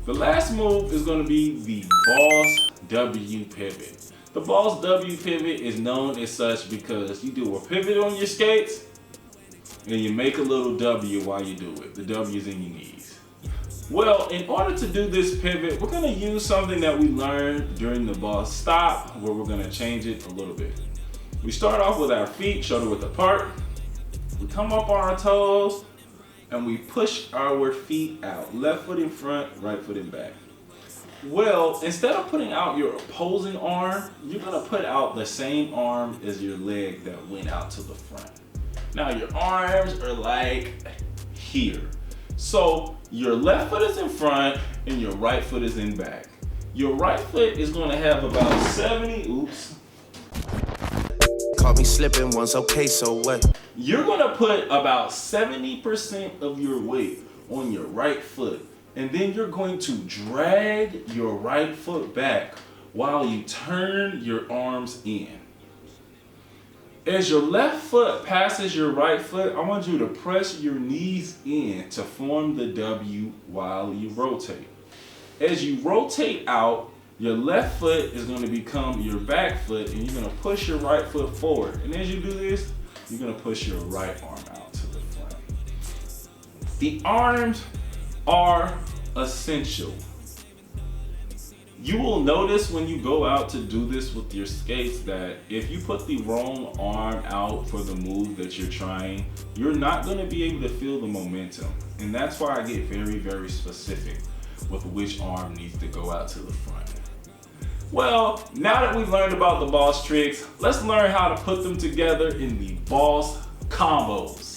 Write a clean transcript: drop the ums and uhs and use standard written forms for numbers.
The last move is going to be the Boss W pivot. The Boss W pivot is known as such because you do a pivot on your skates and you make a little W while you do it. The W is in your knees. Well, in order to do this pivot, we're going to use something that we learned during the Boss Stop, where we're going to change it a little bit. We start off with our feet shoulder width apart. We come up on our toes and we push our feet out. Left foot in front, right foot in back. Well, instead of putting out your opposing arm, you're gonna put out the same arm as your leg that went out to the front. Now your arms are like here. So your left foot is in front and your right foot is in back. Your right foot is gonna have about 70, Caught me slipping once, okay, so what? You're gonna put about 70% of your weight on your right foot, and then you're going to drag your right foot back while you turn your arms in. As your left foot passes your right foot, I want you to press your knees in to form the W while you rotate. As you rotate out, your left foot is going to become your back foot, and you're going to push your right foot forward. And as you do this, you're going to push your right arm out to the front. The arms are essential. You will notice when you go out to do this with your skates that if you put the wrong arm out for the move that you're trying, you're not going to be able to feel the momentum. And that's why I get very, very specific with which arm needs to go out to the front. Well, now that we've learned about the Boss tricks, let's learn how to put them together in the Boss combos.